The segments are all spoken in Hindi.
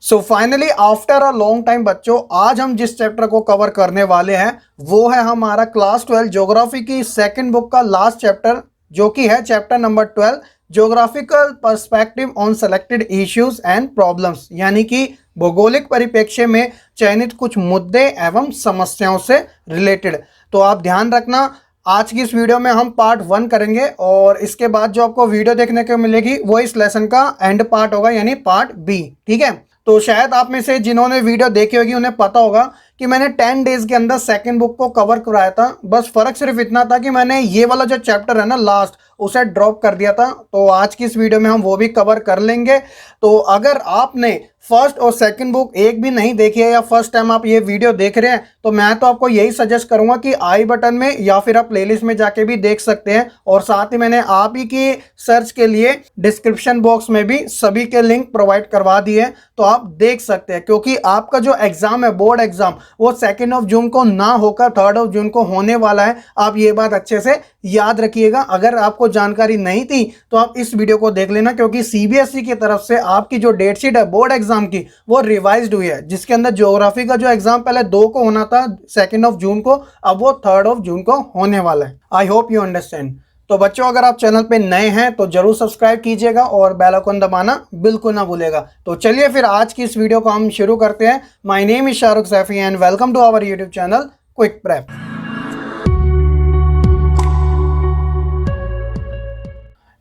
So finally after a long time बच्चों, आज हम जिस चैप्टर को कवर करने वाले हैं वो है हमारा क्लास 12 ज्योग्राफी की सेकंड बुक का लास्ट चैप्टर, जो कि है chapter number 12 geographical perspective on selected issues and problems, यानी कि भौगोलिक परिप्रेक्ष्य में चयनित कुछ मुद्दे एवं समस्याओं से रिलेटेड। तो आप ध्यान रखना, आज की इस वीडियो में हम पार्ट 1 करेंगे और इसके बाद जो आपको वीडियो देखने को मिलेगी वो इस लेसन का एंड पार्ट होगा, यानी पार्ट बी। ठीक है, तो शायद आप में से जिन्होंने वीडियो देखी होगी उन्हें पता होगा कि मैंने 10 डेज के अंदर सेकंड बुक को कवर कराया था। बस फर्क सिर्फ इतना था कि मैंने ये वाला जो चैप्टर है ना लास्ट, उसे ड्रॉप कर दिया था। तो आज की इस वीडियो में हम वो भी कवर कर लेंगे। तो अगर आपने फर्स्ट और सेकंड बुक एक भी नहीं देखी है या फर्स्ट टाइम आप ये वीडियो देख रहे हैं, तो मैं तो आपको यही सजेस्ट करूंगा कि आई बटन में या फिर आप प्लेलिस्ट में जाके भी देख सकते हैं। और साथ ही मैंने आप ही की सर्च के लिए डिस्क्रिप्शन बॉक्स में भी सभी के लिंक प्रोवाइड करवा दिए, तो आप देख सकते हैं। क्योंकि आपका जो एग्जाम है, बोर्ड एग्जाम, वो 2 जून को ना होकर 3 जून को होने वाला है। आप ये बात अच्छे से याद रखिएगा। अगर आपको जानकारी नहीं थी तो आप इस वीडियो को देख लेना, क्योंकि सीबीएसई की तरफ से आपकी जो डेट शीट है बोर्ड एग्जाम की, वो रिवाइज्ड हुई है, जिसके अंदर ज्योग्राफी का जो एग्जाम पहले 2 को होना था 2 जून को, अब वो 3 जून को होने वाला है। I hope you understand. तो बच्चों, अगर आप चैनल पे नए हैं तो जरूर सब्सक्राइब कीजिएगा और बेल आइकन दबाना बिल्कुल ना भूलेगा। तो चलिए फिर आज की इस वीडियो को हम शुरू करते हैं। My name is Shahrukh Saifi and welcome to our YouTube channel quick prep.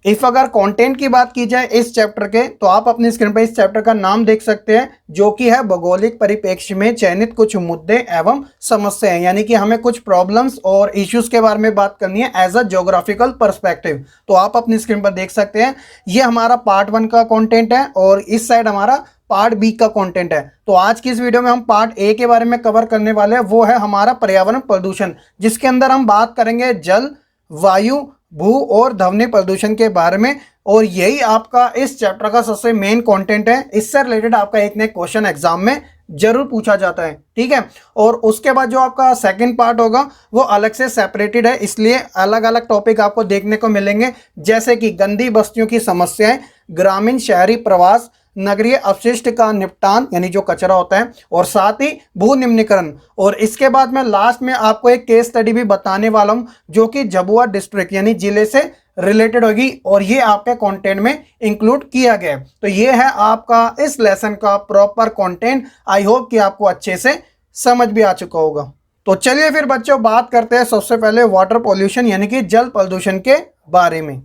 If अगर कंटेंट की बात की जाए इस चैप्टर के, तो आप अपनी स्क्रीन पर इस चैप्टर का नाम देख सकते हैं, जो कि है भौगोलिक परिप्रेक्ष्य में चयनित कुछ मुद्दे एवं समस्याएं, यानी कि हमें कुछ प्रॉब्लम्स और इश्यूज के बारे में बात करनी है एज अ ज्योग्राफिकल पर्सपेक्टिव। तो आप अपनी स्क्रीन पर देख सकते हैं, ये हमारा पार्ट 1 का कंटेंट है और इस साइड हमारा पार्ट बी का कंटेंट है। तो आज की इस वीडियो में हम पार्ट ए के बारे में कवर करने वाले हैं, वो है हमारा पर्यावरण प्रदूषण, जिसके अंदर हम बात करेंगे जल, वायु, भू और ध्वनि प्रदूषण के बारे में। और यही आपका इस चैप्टर का सबसे मेन कंटेंट है। इससे रिलेटेड आपका एक ना एक क्वेश्चन एग्जाम में जरूर पूछा जाता है। ठीक है, और उसके बाद जो आपका सेकंड पार्ट होगा वो अलग से सेपरेटेड है, इसलिए अलग अलग टॉपिक आपको देखने को मिलेंगे, जैसे कि गंदी बस्तियों की समस्याएं, ग्रामीण शहरी प्रवास, नगरीय अपशिष्ट का निपटान यानी जो कचरा होता है, और साथ ही भू निम्नीकरण। और इसके बाद मैं लास्ट में आपको एक केस स्टडी भी बताने वाला हूं, जो कि झाबुआ डिस्ट्रिक्ट यानी जिले से रिलेटेड होगी, और ये आपके कंटेंट में इंक्लूड किया गया है। तो ये है आपका इस लेसन का प्रॉपर कंटेंट। आई होप कि आपको अच्छे से समझ भी आ चुका होगा। तो चलिए फिर बच्चों बात करते हैं सबसे पहले वाटर पॉल्यूशन यानी कि जल प्रदूषण के बारे में।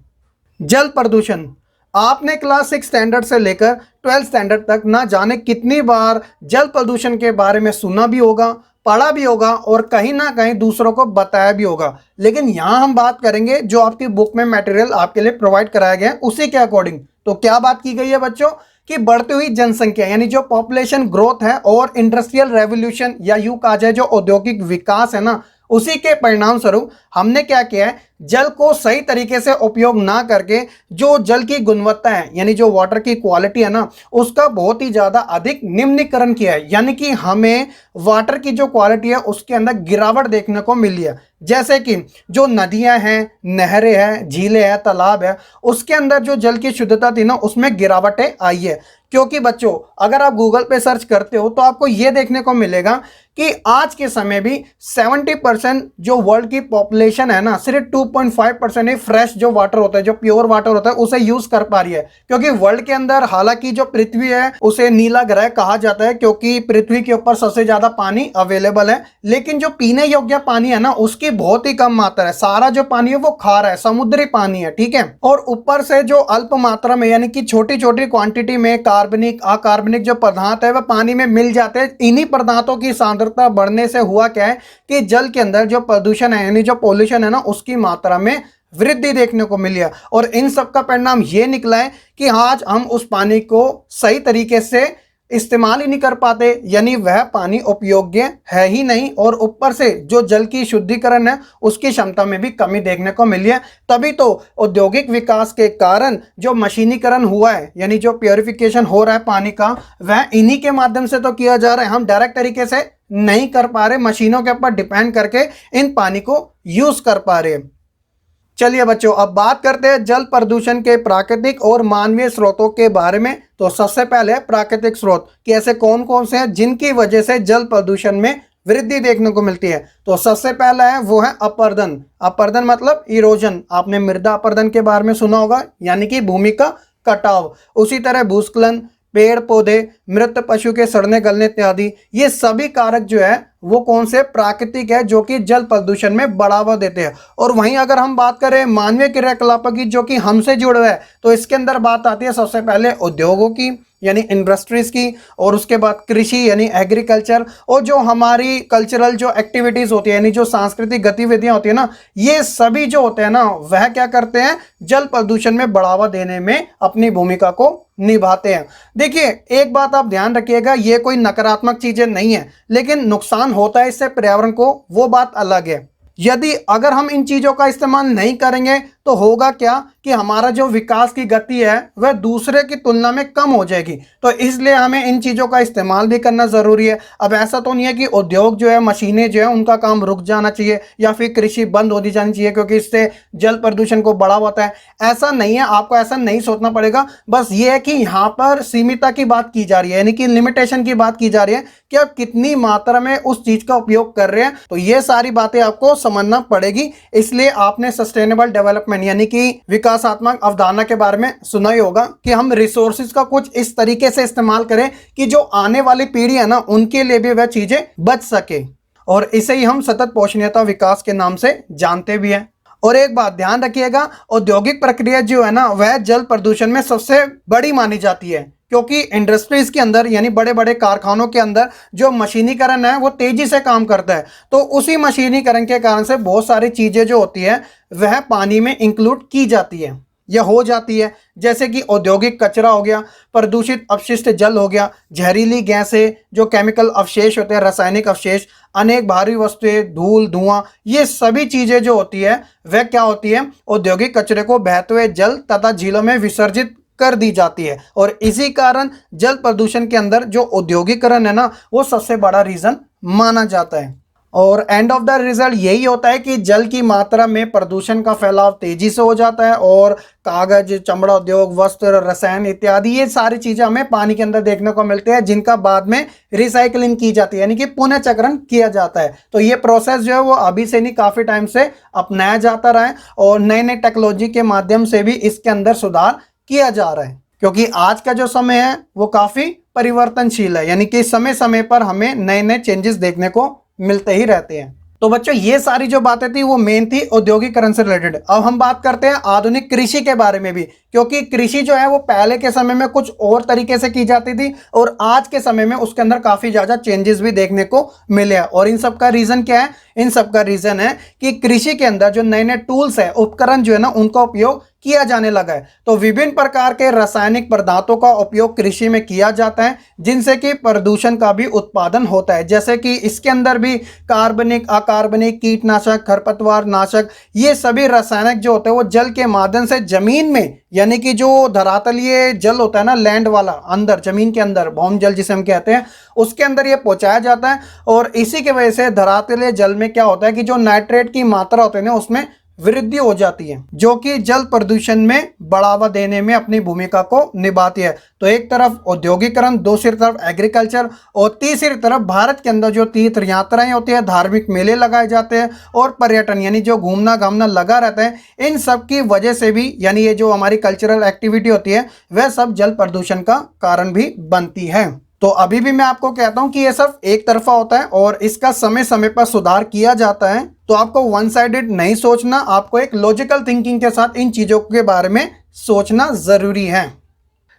जल प्रदूषण, आपने क्लास 6 स्टैंडर्ड से लेकर 12 स्टैंडर्ड तक ना जाने कितनी बार जल प्रदूषण के बारे में सुना भी होगा, पढ़ा भी होगा और कहीं ना कहीं दूसरों को बताया भी होगा। लेकिन यहाँ हम बात करेंगे जो आपकी बुक में मटेरियल आपके लिए प्रोवाइड कराया गया है उसी के अकॉर्डिंग। तो क्या बात की गई है बच्चों कि बढ़ती हुई जनसंख्या यानी जो पॉपुलेशन ग्रोथ है और इंडस्ट्रियल रेवोल्यूशन या यूं कहा जाए जो औद्योगिक विकास है ना, उसी के परिणाम स्वरूप हमने क्या किया है, जल को सही तरीके से उपयोग ना करके जो जल की गुणवत्ता है यानी जो वाटर की क्वालिटी है ना, उसका बहुत ही ज्यादा अधिक निम्नीकरण किया है। यानी कि हमें वाटर की जो क्वालिटी है उसके अंदर गिरावट देखने को मिली है। जैसे कि जो नदियां हैं, नहरें हैं, झीलें हैं, तालाब है, उसके अंदर जो जल की शुद्धता थी ना, उसमें गिरावटें आई है। क्योंकि बच्चों अगर आप गूगल पे सर्च करते हो तो आपको यह देखने को मिलेगा कि आज के समय भी 70% जो वर्ल्ड की पॉपुलेशन है ना, सिर्फ 2.5% ही फ्रेश जो वाटर होता है, जो प्योर वाटर होता है, उसे यूज कर पा रही है। क्योंकि वर्ल्ड के अंदर हालांकि जो पृथ्वी है उसे नीला ग्रह कहा जाता है, क्योंकि पृथ्वी के ऊपर सबसे ज्यादा पानी अवेलेबल है, लेकिन जो पीने योग्य पानी है ना उसकी बहुत ही कम मात्रा है। सारा जो पानी है वो खारा है, समुद्री पानी है। ठीक है, और ऊपर से जो अल्प मात्रा में यानी कि छोटी छोटी क्वांटिटी में कार्बनिक, अकार्बनिक जो पदार्थ है वह पानी में मिल जाते हैं। इन्हीं पदार्थों की सांद्रता बढ़ने से हुआ क्या है कि जल के अंदर जो प्रदूषण है यानी जो पॉल्यूशन है ना, उसकी मात्रा में वृद्धि देखने को मिली है। और इन सब का परिणाम ये निकला है कि आज हम उस पानी को सही तरीके से इस्तेमाल ही नहीं कर पाते, यानी वह पानी उपयोग्य है ही नहीं। और ऊपर से जो जल की शुद्धिकरण है उसकी क्षमता में भी कमी देखने को मिली है। तभी तो औद्योगिक विकास के कारण जो मशीनीकरण हुआ है यानी जो प्योरिफिकेशन हो रहा है पानी का, वह इन्हीं के माध्यम से तो किया जा रहा है। हम डायरेक्ट तरीके से नहीं कर पा रहे, मशीनों के ऊपर डिपेंड करके इन पानी को यूज कर पा रहे हैं। चलिए बच्चों, अब बात करते हैं जल प्रदूषण के प्राकृतिक और मानवीय स्रोतों के बारे में। तो सबसे पहले प्राकृतिक स्रोत कि ऐसे कौन कौन से हैं जिनकी वजह से जल प्रदूषण में वृद्धि देखने को मिलती है। तो सबसे पहला है वो है अपरदन। अपरदन मतलब इरोजन, आपने मृदा अपरदन के बारे में सुना होगा, यानी कि भूमि का कटाव। उसी तरह भूस्खलन, पेड़ पौधे, मृत पशु के सड़ने गलने इत्यादि, ये सभी कारक जो है वो कौन से प्राकृतिक है जो कि जल प्रदूषण में बढ़ावा देते हैं। और वहीं अगर हम बात करें मानवीय क्रियाकलापों की जो कि हमसे जुड़े हुए है, तो इसके अंदर बात आती है सबसे पहले उद्योगों की यानी इंडस्ट्रीज की, और उसके बाद कृषि यानी एग्रीकल्चर, और जो हमारी कल्चरल जो एक्टिविटीज होती है यानी जो सांस्कृतिक गतिविधियां होती है ना, ये सभी जो होते हैं ना वह क्या करते हैं, जल प्रदूषण में बढ़ावा देने में अपनी भूमिका को निभाते हैं। देखिए एक बात आप ध्यान रखिएगा, ये कोई नकारात्मक चीजें नहीं है, लेकिन नुकसान होता है इससे पर्यावरण को, वो बात अलग है। यदि अगर हम इन चीजों का इस्तेमाल नहीं करेंगे तो होगा क्या कि हमारा जो विकास की गति है वह दूसरे की तुलना में कम हो जाएगी। तो इसलिए हमें इन चीजों का इस्तेमाल भी करना जरूरी है। अब ऐसा तो नहीं है कि उद्योग जो है, मशीनें जो है उनका काम रुक जाना चाहिए या फिर कृषि बंद हो जानी चाहिए क्योंकि इससे जल प्रदूषण को बढ़ावा होता है। ऐसा नहीं है, आपको ऐसा नहीं सोचना पड़ेगा। बस ये है कि यहाँ पर सीमितता की बात की जा रही है, यानी कि लिमिटेशन की बात की जा रही है कि आप कितनी मात्रा में उस चीज का उपयोग कर रहे हैं। तो ये सारी बातें आपको समझना पड़ेगी। इसलिए आपने सस्टेनेबल डेवलपमेंट यानी कि विकासात्मक अवधारणा के बारे में सुना ही होगा कि हम रिसोर्सेज का कुछ इस तरीके से इस्तेमाल करें कि जो आने वाली पीढ़ी है ना उनके लिए भी वह चीजें बच सके, और इसे ही हम सतत पोषणीयता विकास के नाम से जानते भी हैं। और एक बात ध्यान रखिएगा, औद्योगिक प्रक्रिया जो है ना वह जल प्रदूषण में सबसे बड़ी मानी जाती है, क्योंकि इंडस्ट्रीज के अंदर यानी बड़े बड़े कारखानों के अंदर जो मशीनीकरण है वो तेजी से काम करता है। तो उसी मशीनीकरण के कारण से बहुत सारी चीजें जो होती है वह पानी में इंक्लूड की जाती है या हो जाती है, जैसे कि औद्योगिक कचरा हो गया, प्रदूषित अपशिष्ट जल हो गया, जहरीली गैसें, जो केमिकल अवशेष होते हैं, रासायनिक अवशेष, अनेक भारी वस्तुएं, धूल, धुआं, ये सभी चीजें जो होती है वह क्या होती है, औद्योगिक कचरे को बहते हुए जल तथा झीलों में विसर्जित कर दी जाती है। और इसी कारण जल प्रदूषण के अंदर जो औद्योगिकरण है ना वो सबसे बड़ा रीजन माना जाता है। और एंड ऑफ द रिजल्ट यही होता है कि जल की मात्रा में प्रदूषण का फैलाव तेजी से हो जाता है, और कागज, चमड़ा उद्योग, वस्त्र, रसायन इत्यादि ये सारी चीजें हमें पानी के अंदर देखने को मिलती है, जिनका बाद में रिसाइकलिंग की जाती है यानी कि पुनः चक्रण किया जाता है। तो ये प्रोसेस जो है वो अभी से नहीं, काफी टाइम से अपनाया जाता रहा है, और नई नई टेक्नोलॉजी के माध्यम से भी इसके अंदर सुधार किया जा रहा है, क्योंकि आज का जो समय है वो काफी परिवर्तनशील है, यानी कि समय समय पर हमें नए नए चेंजेस देखने को मिलते ही रहते हैं। तो बच्चों ये सारी जो बातें थी वो मेन थी औद्योगिकरण से रिलेटेड। अब हम बात करते हैं आधुनिक कृषि के बारे में भी, क्योंकि कृषि जो है वो पहले के समय में कुछ और तरीके से की जाती थी और आज के समय में उसके अंदर काफी ज्यादा चेंजेस भी देखने को मिले हैं। और इन सब का रीजन क्या है, इन सब का रीजन है कि कृषि के अंदर जो नए नए टूल्स है, उपकरण जो है ना उनका उपयोग किया जाने लगा है। तो विभिन्न प्रकार के रासायनिक पदार्थों का उपयोग कृषि में किया जाता है, जिनसे कि प्रदूषण का भी उत्पादन होता है, जैसे कि इसके अंदर भी कार्बनिक, अकार्बनिक, कीटनाशक, खरपतवार नाशक, ये सभी रासायनिक जो होते हैं वो जल के माध्यम से जमीन में, यानी कि जो धरातलीय जल होता है ना, लैंड वाला, अंदर जमीन के अंदर भौम जल जिसे हम कहते हैं, उसके अंदर ये पहुंचाया जाता है। और इसी की वजह से धरातलीय जल में क्या होता है कि जो नाइट्रेट की मात्रा होती है ना उसमें वृद्धि हो जाती है, जो कि जल प्रदूषण में बढ़ावा देने में अपनी भूमिका को निभाती है। तो एक तरफ औद्योगिकरण, दूसरी तरफ एग्रीकल्चर, और तीसरी तरफ भारत के अंदर जो तीर्थ यात्राएं होती है, धार्मिक मेले लगाए जाते हैं, और पर्यटन यानी जो घूमना घामना लगा रहता है, इन सब की वजह से भी, यानी ये जो हमारी कल्चरल एक्टिविटी होती है वह सब जल प्रदूषण का कारण भी बनती है। तो अभी भी मैं आपको कहता हूं कि ये सब एक तरफा होता है और इसका समय समय पर सुधार किया जाता है। तो आपको वन साइडेड नहीं सोचना, आपको एक लॉजिकल थिंकिंग के साथ इन चीजों के बारे में सोचना जरूरी है।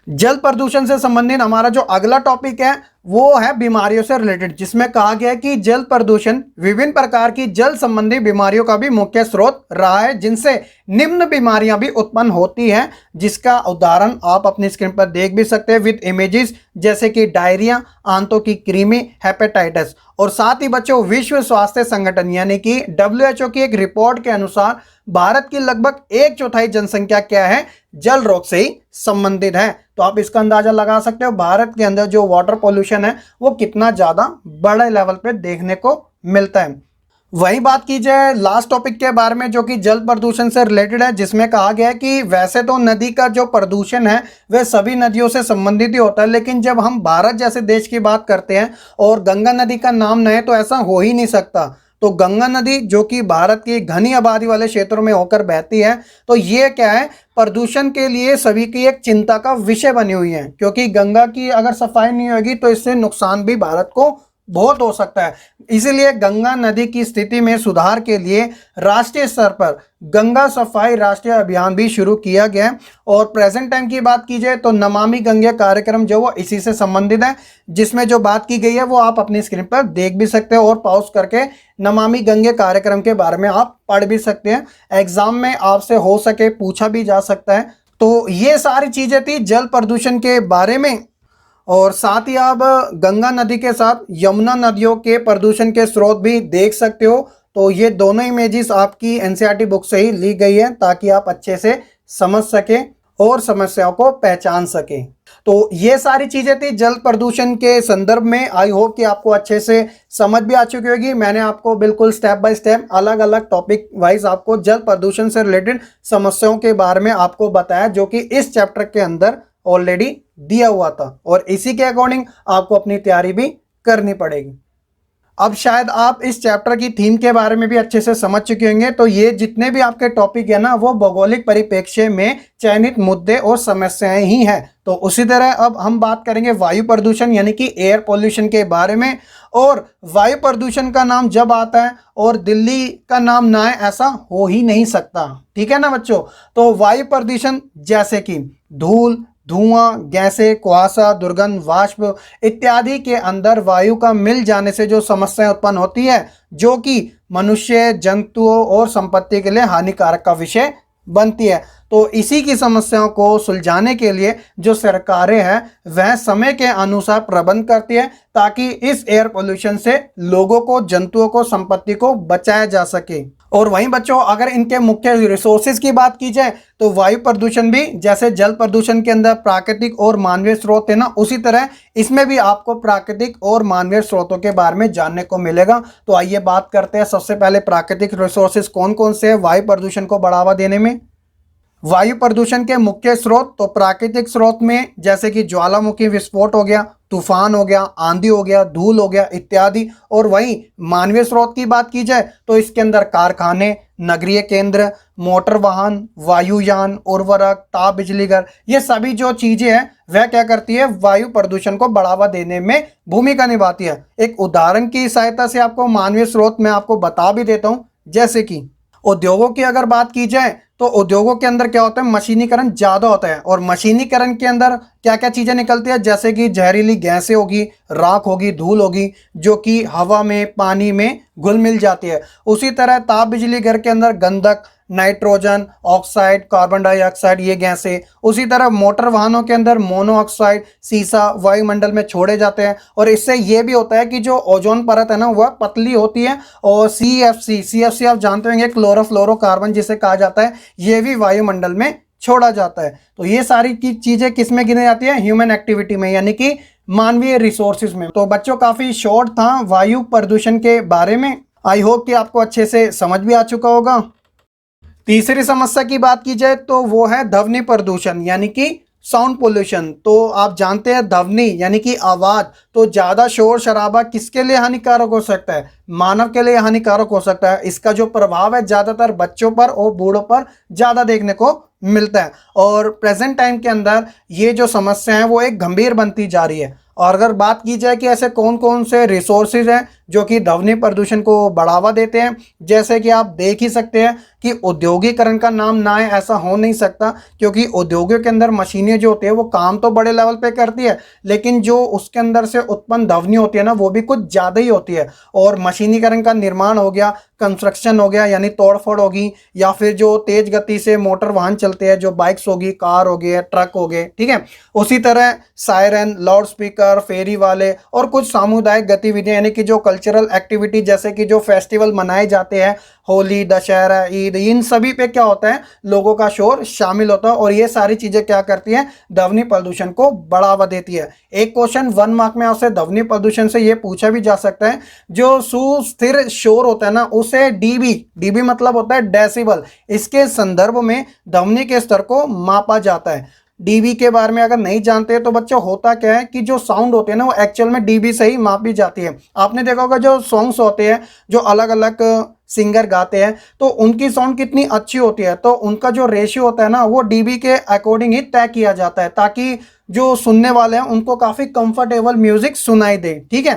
जल प्रदूषण से संबंधित हमारा जो अगला टॉपिक है वो है बीमारियों से रिलेटेड, जिसमें कहा गया है कि जल प्रदूषण विभिन्न प्रकार की जल संबंधी बीमारियों का भी मुख्य स्रोत रहा है, जिनसे निम्न बीमारियां भी उत्पन्न होती हैं, जिसका उदाहरण आप अपनी स्क्रीन पर देख भी सकते हैं विद इमेजेस, जैसे कि डायरिया, आंतों की कृमि, हेपेटाइटिस। और साथ ही बच्चों विश्व स्वास्थ्य संगठन यानी कि WHO की एक रिपोर्ट के अनुसार भारत की लगभग 1/4 जनसंख्या क्या है, जल रोग से ही संबंधित है। तो आप इसका अंदाजा लगा सकते हो भारत के अंदर जो वाटर पॉल्यूशन है वो कितना ज्यादा बड़े लेवल पे देखने को मिलता है। वही बात की जाए लास्ट टॉपिक के बारे में जो कि जल प्रदूषण से रिलेटेड है, जिसमें कहा गया है कि वैसे तो नदी का जो प्रदूषण है वह सभी नदियों से संबंधित ही होता है, लेकिन जब हम भारत जैसे देश की बात करते हैं और गंगा नदी का नाम न है तो ऐसा हो ही नहीं सकता। तो गंगा नदी जो कि भारत की घनी आबादी वाले क्षेत्रों में होकर बहती है, तो ये क्या है, प्रदूषण के लिए सभी की एक चिंता का विषय बनी हुई है, क्योंकि गंगा की अगर सफाई नहीं होगी तो इससे नुकसान भी भारत को बहुत हो सकता है। इसीलिए गंगा नदी की स्थिति में सुधार के लिए राष्ट्रीय स्तर पर गंगा सफाई राष्ट्रीय अभियान भी शुरू किया गया है। और प्रेजेंट टाइम की बात की जाए तो नमामि गंगे कार्यक्रम जो वो इसी से संबंधित है, जिसमें जो बात की गई है वो आप अपनी स्क्रीन पर देख भी सकते हो और पॉज करके नमामि गंगे कार्यक्रम के बारे में आप पढ़ भी सकते हैं। एग्जाम में आपसे हो सके पूछा भी जा सकता है। तो ये सारी चीजें थी जल प्रदूषण के बारे में। और साथ ही आप गंगा नदी के साथ यमुना नदियों के प्रदूषण के स्रोत भी देख सकते हो। तो ये दोनों इमेजेस आपकी एनसीईआरटी बुक से ही ली गई है ताकि आप अच्छे से समझ सके और समस्याओं को पहचान सके। तो ये सारी चीजें थी जल प्रदूषण के संदर्भ में। आई होप कि आपको अच्छे से समझ भी आ चुकी होगी। मैंने आपको बिल्कुल स्टेप बाय स्टेप अलग अलग टॉपिक वाइज आपको जल प्रदूषण से रिलेटेड समस्याओं के बारे में आपको बताया, जो कि इस चैप्टर के अंदर ऑलरेडी दिया हुआ था और इसी के अकॉर्डिंग आपको अपनी तैयारी भी करनी पड़ेगी। अब शायद आप इस चैप्टर की थीम के बारे में भी अच्छे से समझ चुके होंगे। तो ये जितने भी आपके टॉपिक है ना वो भौगोलिक परिप्रेक्ष्य में चयनित मुद्दे और समस्याएं ही हैं। तो उसी तरह अब हम बात करेंगे वायु प्रदूषण यानी कि एयर पॉल्यूशन के बारे में। और वायु प्रदूषण का नाम जब आता है और दिल्ली का नाम ना आए ऐसा हो ही नहीं सकता, ठीक है ना बच्चों। तो वायु प्रदूषण जैसे कि धूल, धुआं, गैसें, कुहासा, दुर्गंध, वाष्प इत्यादि के अंदर वायु का मिल जाने से जो समस्याएं उत्पन्न होती है, जो कि मनुष्य, जंतुओं और संपत्ति के लिए हानिकारक का विषय बनती है। तो इसी की समस्याओं को सुलझाने के लिए जो सरकारें हैं वह समय के अनुसार प्रबंध करती है ताकि इस एयर पोल्यूशन से लोगों को, जंतुओं को, संपत्ति को बचाया जा सके। और वहीं बच्चों अगर इनके मुख्य रिसोर्सेज की बात की जाए तो वायु प्रदूषण भी जैसे जल प्रदूषण के अंदर प्राकृतिक और मानवीय स्रोत है ना, उसी तरह इसमें भी आपको प्राकृतिक और मानवीय स्रोतों के बारे में जानने को मिलेगा। तो आइए बात करते हैं सबसे पहले प्राकृतिक रिसोर्सेज कौन कौन से हैं वायु प्रदूषण को बढ़ावा देने में। वायु प्रदूषण के मुख्य स्रोत तो प्राकृतिक स्रोत में जैसे कि ज्वालामुखी विस्फोट हो गया, तूफान हो गया, आंधी हो गया, धूल हो गया इत्यादि। और वहीं मानवीय स्रोत की बात की जाए तो इसके अंदर कारखाने, नगरीय केंद्र, मोटर वाहन, वायुयान, उर्वरक, ताप बिजली घर, ये सभी जो चीजें हैं वह क्या करती है, वायु प्रदूषण को बढ़ावा देने में भूमिका निभाती है। एक उदाहरण की सहायता से आपको मानवीय स्रोत में आपको बता भी देता हूं। जैसे कि उद्योगों की अगर बात की जाए तो उद्योगों के अंदर क्या होता है, मशीनीकरण ज़्यादा होता है और मशीनीकरण के अंदर क्या क्या चीज़ें निकलती है, जैसे कि जहरीली गैसें होगी, राख होगी, धूल होगी, जो कि हवा में, पानी में घुल मिल जाती है। उसी तरह ताप बिजली घर के अंदर गंधक, नाइट्रोजन ऑक्साइड, कार्बन डाइऑक्साइड, ये गैसें। उसी तरह मोटर वाहनों के अंदर मोनोऑक्साइड, सीसा वायुमंडल में छोड़े जाते हैं और इससे ये भी होता है कि जो ओजोन परत है ना वह पतली होती है। और CFC आप जानते होंगे, क्लोरोफ्लोरोकार्बन जिसे कहा जाता है, ये भी वायुमंडल में छोड़ा जाता है। तो ये सारी की चीजें किस में गिनी जाती है, ह्यूमन एक्टिविटी में, यानी कि मानवीय रिसोर्सेज में। तो बच्चों काफी शॉर्ट था वायु प्रदूषण के बारे में। आई होप कि आपको अच्छे से समझ भी आ चुका होगा। तीसरी समस्या की बात की जाए तो वो है ध्वनि प्रदूषण यानी कि साउंड पोल्यूशन। तो आप जानते हैं ध्वनि यानी कि आवाज, तो ज्यादा शोर शराबा किसके लिए हानिकारक हो सकता है, मानव के लिए हानिकारक हो सकता है। इसका जो प्रभाव है ज्यादातर बच्चों पर और बूढ़ों पर ज्यादा देखने को मिलता है और प्रेजेंट टाइम के अंदर ये जो समस्या है वो एक गंभीर बनती जा रही है। और अगर बात की जाए कि ऐसे कौन कौन से रिसोर्सेज हैं जो कि ध्वनि प्रदूषण को बढ़ावा देते हैं, जैसे कि आप देख ही सकते हैं कि औद्योगिकरण का नाम ना है ऐसा हो नहीं सकता, क्योंकि उद्योगों के अंदर मशीनें जो होती है वो काम तो बड़े लेवल पे करती है, लेकिन जो उसके अंदर से उत्पन्न ध्वनि होती है ना वो भी कुछ ज़्यादा ही होती है। और मशीनीकरण का निर्माण हो गया, कंस्ट्रक्शन हो गया यानी तोड़फोड़ होगी, या फिर जो तेज गति से मोटर वाहन चलते हैं, जो बाइक्स होगी, कार हो गए, ट्रक हो गए, ठीक है। उसी तरह सायरन, लाउड स्पीकर, फेरी वाले और कुछ सामुदायिक गतिविधियां यानी कि जो कल्चरल एक्टिविटी जैसे कि जो फेस्टिवल मनाए जाते हैं, होली, दशहरा, ईद, इन सभी पे क्या होता है, लोगों का शोर शामिल होता है और ये सारी चीजें क्या करती हैं, ध्वनि प्रदूषण को बढ़ावा देती है। एक क्वेश्चन 1 मार्क में आपसे ध्वनि प्रदूषण से ये पूछा भी जा सकता है, जो सुस्थिर शोर होता है ना, उसे डीबी मतलब होता है डेसिबल, इसके संदर्भ में ध्वनि के स्तर को मापा जाता है। डीबी के बारे में अगर नहीं जानते तो बच्चों होता क्या है कि जो साउंड होते हैं ना, वो एक्चुअल में डीबी से ही मापी जाती है। आपने देखा होगा जो सॉन्ग्स होते हैं, जो अलग अलग सिंगर गाते हैं, तो उनकी साउंड कितनी अच्छी होती है, तो उनका जो रेशियो होता है ना, वो डीबी के अकॉर्डिंग ही तय किया जाता है, ताकि जो सुनने वाले हैं उनको काफी कंफर्टेबल म्यूजिक सुनाई दे। ठीक है।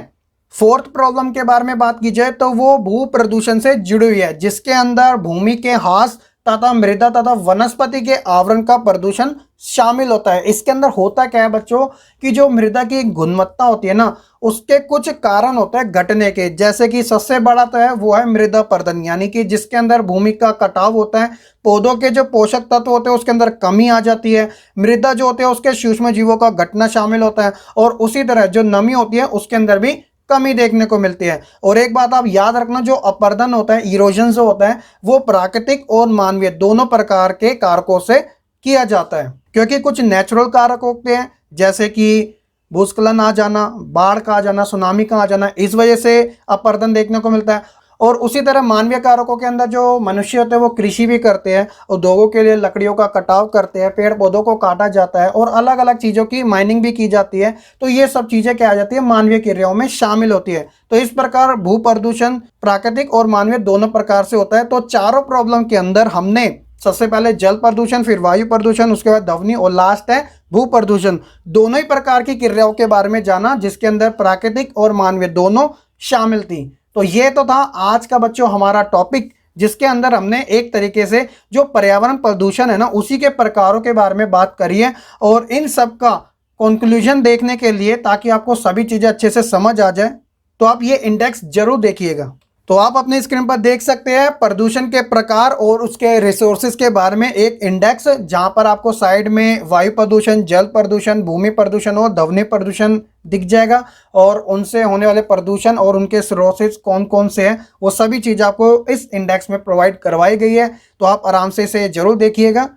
फोर्थ प्रॉब्लम के बारे में बात की जाए तो वो भू प्रदूषण से जुड़ी हुई है, जिसके अंदर भूमि के ह्रास तथा मृदा तथा वनस्पति के आवरण का प्रदूषण शामिल होता है। इसके अंदर होता क्या है बच्चों कि जो मृदा की गुणवत्ता होती है ना, उसके कुछ कारण होते हैं घटने के, जैसे कि सबसे बड़ा तो है वो है मृदा पर्दन, यानी कि जिसके अंदर भूमि का कटाव होता है, पौधों के जो पोषक तत्व होते हैं उसके अंदर कमी आ जाती है, मृदा जो होते हैं उसके सूक्ष्म जीवों का घटना शामिल होता है, और उसी तरह जो नमी होती है उसके अंदर भी कमी देखने को मिलती है। और एक बात आप याद रखना, जो अपर्दन होता है, इरोजन जो होता है, वो प्राकृतिक और मानवीय दोनों प्रकार के कारकों से किया जाता है, क्योंकि कुछ नेचुरल कारक होते हैं जैसे कि भूस्खलन आ जाना, बाढ़ का आ जाना, सुनामी का आ जाना, इस वजह से अपर्दन देखने को मिलता है। और उसी तरह मानवीय कारकों के अंदर जो मनुष्य होते हैं वो कृषि भी करते हैं, उद्योगों के लिए लकड़ियों का कटाव करते हैं, पेड़ पौधों को काटा जाता है और अलग अलग चीज़ों की माइनिंग भी की जाती है, तो ये सब चीज़ें क्या आ जाती है, मानवीय क्रियाओं में शामिल होती है। तो इस प्रकार भू प्रदूषण प्राकृतिक और मानवीय दोनों प्रकार से होता है। तो चारों प्रॉब्लम के अंदर हमने सबसे पहले जल प्रदूषण, फिर वायु प्रदूषण, उसके बाद ध्वनि और लास्ट है भू प्रदूषण, दोनों ही प्रकार की क्रियाओं के बारे में जाना, जिसके अंदर प्राकृतिक और मानवीय दोनों शामिल थी। तो ये तो था आज का बच्चों हमारा टॉपिक, जिसके अंदर हमने एक तरीके से जो पर्यावरण प्रदूषण है ना, उसी के प्रकारों के बारे में बात करी है। और इन सब का कंक्लूजन देखने के लिए, ताकि आपको सभी चीजें अच्छे से समझ आ जाए, तो आप ये इंडेक्स जरूर देखिएगा। तो आप अपनी स्क्रीन पर देख सकते हैं प्रदूषण के प्रकार और उसके रिसोर्सेज के बारे में एक इंडेक्स, जहां पर आपको साइड में वायु प्रदूषण, जल प्रदूषण, भूमि प्रदूषण और ध्वनि प्रदूषण दिख जाएगा, और उनसे होने वाले प्रदूषण और उनके सोर्सेज कौन कौन से हैं, वो सभी चीज़ आपको इस इंडेक्स में प्रोवाइड करवाई गई है। तो आप आराम से इसे जरूर देखिएगा।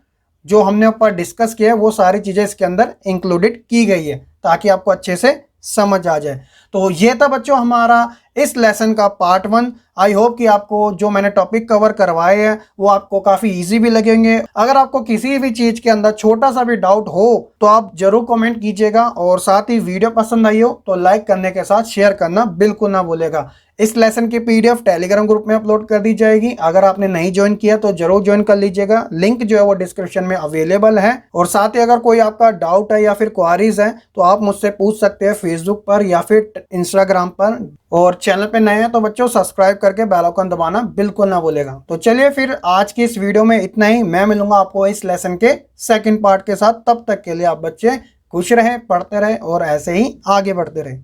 जो हमने ऊपर डिस्कस किया है वो सारी चीज़ें इसके अंदर इंक्लूडेड की गई है, ताकि आपको अच्छे से समझ आ जाए। तो ये था बच्चों हमारा इस लेसन का पार्ट 1। आई होप कि आपको जो मैंने टॉपिक कवर करवाए हैं वो आपको काफ़ी इजी भी लगेंगे। अगर आपको किसी भी चीज़ के अंदर छोटा सा भी डाउट हो तो आप जरूर कमेंट कीजिएगा, और साथ ही वीडियो पसंद आई हो तो लाइक करने के साथ शेयर करना बिल्कुल ना भूलेगा। इस लेसन की पीडीएफ टेलीग्राम ग्रुप में अपलोड कर दी जाएगी, अगर आपने नहीं ज्वाइन किया तो जरूर ज्वाइन कर लीजिएगा, लिंक जो है वो डिस्क्रिप्शन में अवेलेबल है। और साथ ही अगर कोई आपका डाउट है या फिर क्वारीज है तो आप मुझसे पूछ सकते हैं फेसबुक पर या फिर इंस्टाग्राम पर। और चैनल पे नए हैं तो बच्चों सब्सक्राइब करके बेल आइकन दबाना बिल्कुल ना भूलेगा। तो चलिए फिर आज की इस वीडियो में इतना ही, मैं मिलूंगा आपको इस लेसन के सेकंड पार्ट के साथ। तब तक के लिए आप बच्चे खुश रहें, पढ़ते रहें और ऐसे ही आगे बढ़ते रहें।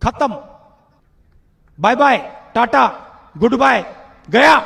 खत्म, bye bye, tata, goodbye, गया।